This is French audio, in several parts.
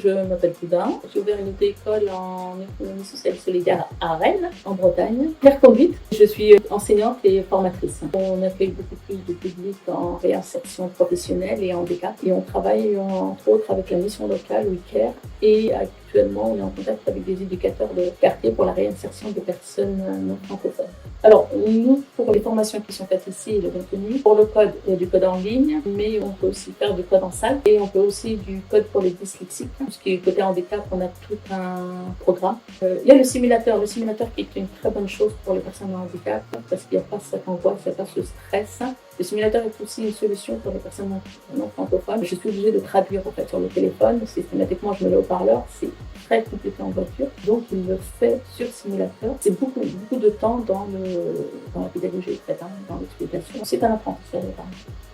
je m'appelle Poudin. J'ai ouvert une auto-école en économie sociale et solidaire à Rennes, en Bretagne. Claire Conduite. Je suis enseignante et formatrice. On accueille beaucoup plus de public en réinsertion professionnelle et handicap. Et on travaille entre autres avec la mission locale WeCare. Et actuellement, on est en contact avec des éducateurs de quartier pour la réinsertion des personnes non francophones. Alors, nous, pour les formations qui sont faites ici et le contenu, pour le code, il y a du code en ligne, mais on peut aussi faire du code en salle et on peut aussi du code pour les dyslexiques. Tout ce qui est côté handicap, on a tout un programme. Il y a le simulateur qui est une très bonne chose pour les personnes en handicap parce qu'il n'y a pas cette angoisse, il n'y a pas ce stress. Le simulateur est aussi une solution pour les personnes non francophones. Je suis obligée de traduire en fait sur le téléphone. Systématiquement, je mets le haut-parleur. C'est très compliqué en voiture. Donc, il le fait sur simulateur. C'est beaucoup de temps dans la pédagogie, en fait, dans l'explication. C'est un apprentissage.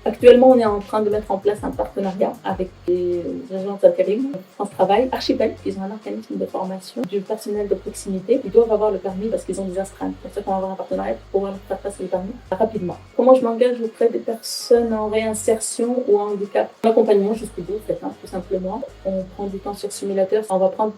Actuellement, on est en train de mettre en place un partenariat avec des agences d'intérim, France Travail, Archipel, qui ont un organisme de formation du personnel de proximité. Ils doivent avoir le permis parce qu'ils ont des astreintes. C'est pour ça qu'on va avoir un partenariat pour pouvoir faire passer le permis rapidement. Comment je m'engage auprès des personnes en réinsertion ou en handicap? L'accompagnement jusqu'au bout, en fait, tout simplement. On prend du temps sur simulateur. On va prendre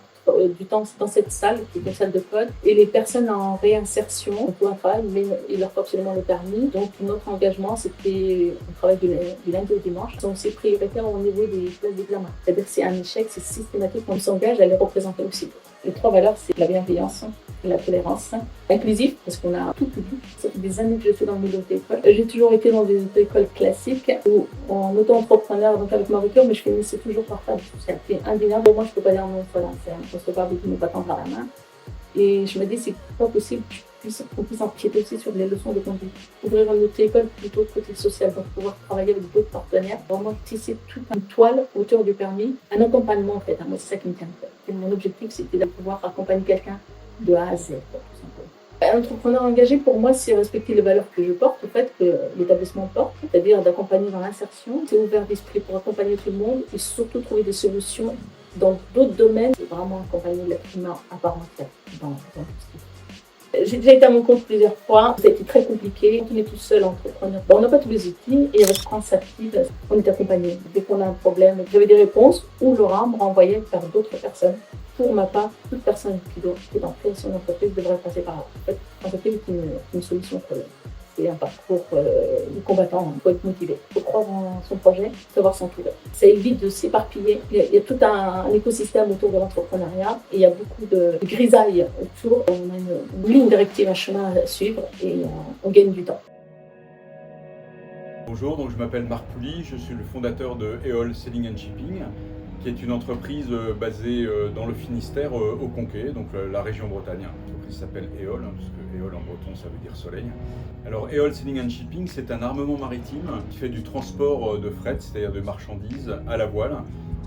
du temps dans cette salle, qui est une salle de code, et les personnes en réinsertion, on peut un travail, mais il leur faut absolument le permis. Donc notre engagement, c'était, on travaille du lundi au dimanche, ils sont aussi prioritaires au niveau des classes d'examen. C'est-à-dire que c'est un échec, c'est systématique, on s'engage à les représenter aussi. Les 3 valeurs, c'est la bienveillance, la tolérance, inclusif, parce qu'on a tout public. Ça fait des années que je suis dans le milieu auto-école. J'ai toujours été dans des auto-écoles classiques ou en auto-entrepreneur, donc avec ma voiture, mais je finissais toujours par faire du social. C'est indéniable. Pour moi, je ne peux pas dire non, voilà, c'est un poste pas beaucoup, ne pas tendre la main. Et je me dis, c'est pas possible qu'on puisse empiéter aussi sur les leçons de conduite. Ouvrir une auto-école plutôt côté social, donc pouvoir travailler avec d'autres partenaires, vraiment tisser toute une toile autour du permis, un accompagnement en fait. Moi, c'est ça qui me tient. Et mon objectif, c'était de pouvoir accompagner quelqu'un de A à Z, tout simplement. Un entrepreneur engagé, pour moi, c'est respecter les valeurs que je porte, en fait, que l'établissement porte, c'est-à-dire d'accompagner dans l'insertion. C'est ouvert d'esprit pour accompagner tout le monde et surtout trouver des solutions dans d'autres domaines. C'est vraiment accompagner l'être humain à part entière dans tout ce qui est. J'ai déjà été à mon compte plusieurs fois, ça a été très compliqué. Quand on est tout seul entrepreneur, on n'a pas tous les outils et avec France Active, on est accompagné. Dès qu'on a un problème, j'avais des réponses ou Laura me renvoyait vers d'autres personnes. Pour ma part, toute personne qui est en création d'entreprise devrait passer par là. En fait, l'entreprise est une solution au problème. C'est un parcours de combattant, il faut être motivé, il faut croire en son projet, savoir s'entourer. Ça évite de s'éparpiller. Il y a tout un écosystème autour de l'entrepreneuriat et il y a beaucoup de grisailles autour. On a une ligne directive, un chemin à suivre et on gagne du temps. Bonjour, donc je m'appelle Marc Pouly, je suis le fondateur de EOL Selling and Shipping, qui est une entreprise basée dans le Finistère, au Conquet, donc la région Bretagne. L'entreprise s'appelle EOL, parce que EOL en breton ça veut dire soleil. Alors EOL Selling and Shipping, c'est un armement maritime qui fait du transport de fret, c'est-à-dire de marchandises à la voile,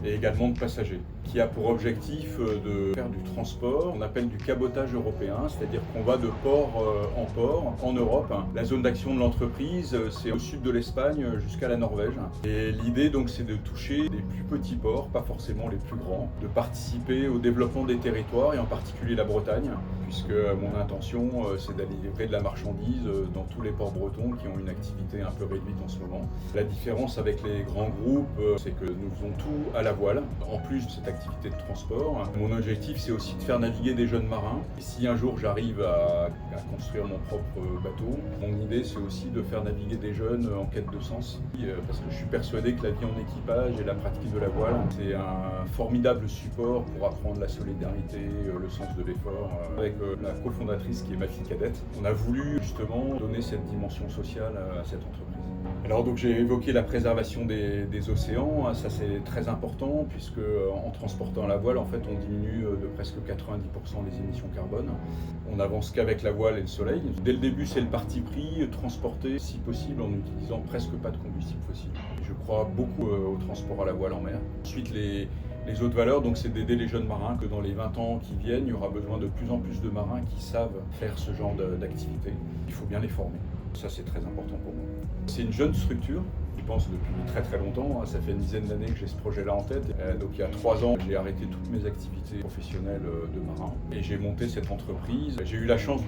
et également de passagers, qui a pour objectif de faire du transport, on appelle du cabotage européen, c'est-à-dire qu'on va de port en port en Europe. La zone d'action de l'entreprise, c'est au sud de l'Espagne jusqu'à la Norvège. Et l'idée donc c'est de toucher les plus petits ports, pas forcément les plus grands, de participer au développement des territoires et en particulier la Bretagne, puisque mon intention c'est d'aller livrer de la marchandise dans tous les ports bretons qui ont une activité un peu réduite en ce moment. La différence avec les grands groupes, c'est que nous faisons tout à la voile, en plus de cette activité de transport. Mon objectif, c'est aussi de faire naviguer des jeunes marins. Et si un jour j'arrive à construire mon propre bateau, mon idée, c'est aussi de faire naviguer des jeunes en quête de sens. Parce que je suis persuadé que la vie en équipage et la pratique de la voile, c'est un formidable support pour apprendre la solidarité, le sens de l'effort. Avec la cofondatrice qui est ma fille cadette, on a voulu justement donner cette dimension sociale à cette entreprise. Alors donc j'ai évoqué la préservation des océans, ça c'est très important puisque en transportant la voile en fait on diminue de presque 90% les émissions carbone. On n'avance qu'avec la voile et le soleil. Dès le début c'est le parti pris, transporter si possible en n'utilisant presque pas de combustible fossile. Je crois beaucoup au transport à la voile en mer. Ensuite les autres valeurs, donc c'est d'aider les jeunes marins, que dans les 20 ans qui viennent, il y aura besoin de plus en plus de marins qui savent faire ce genre d'activité. Il faut bien les former. Ça, c'est très important pour moi. C'est une jeune structure, je pense depuis très très longtemps. Ça fait une dizaine d'années que j'ai ce projet-là en tête. Donc il y a 3 ans, j'ai arrêté toutes mes activités professionnelles de marin et j'ai monté cette entreprise. J'ai eu la chance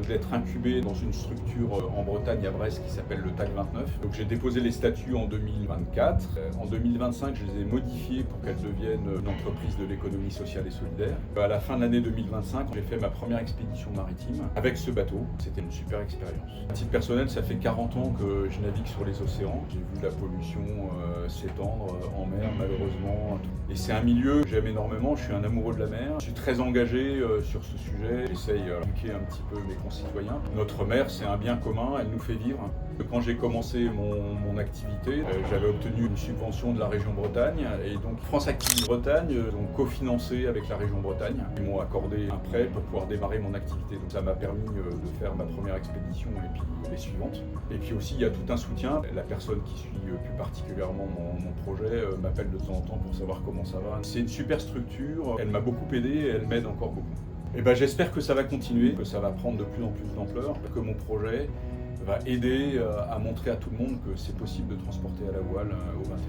d'être incubé dans une structure en Bretagne à Brest qui s'appelle le TAC 29. Donc j'ai déposé les statuts en 2024. En 2025, je les ai modifiés pour qu'elles deviennent une entreprise de l'économie sociale et solidaire. À la fin de l'année 2025, j'ai fait ma première expédition maritime avec ce bateau. C'était une super expérience. À titre personnel, ça fait 40 ans que je navigue sur les océans. J'ai vu la pollution s'étendre en mer, malheureusement. Et c'est un milieu que j'aime énormément. Je suis un amoureux de la mer. Je suis très engagé sur ce sujet. J'essaye d'éduquer un petit peu mes concitoyens. Notre mer, c'est un bien commun. Elle nous fait vivre. Quand j'ai commencé mon activité, j'avais obtenu une subvention de la région Bretagne. Et donc, France Active Bretagne ont cofinancé avec la région Bretagne. Ils m'ont accordé un prêt pour pouvoir démarrer mon activité. Donc, ça m'a permis de faire ma première expédition et puis les suivantes. Et puis aussi, il y a tout un soutien. La personne qui suit plus particulièrement mon projet m'appelle de temps en temps pour savoir comment ça va. C'est une super structure. Elle m'a beaucoup aidé et elle m'aide encore beaucoup. Et j'espère que ça va continuer, que ça va prendre de plus en plus d'ampleur, que mon projet va aider à montrer à tout le monde que c'est possible de transporter à la voile au XXIe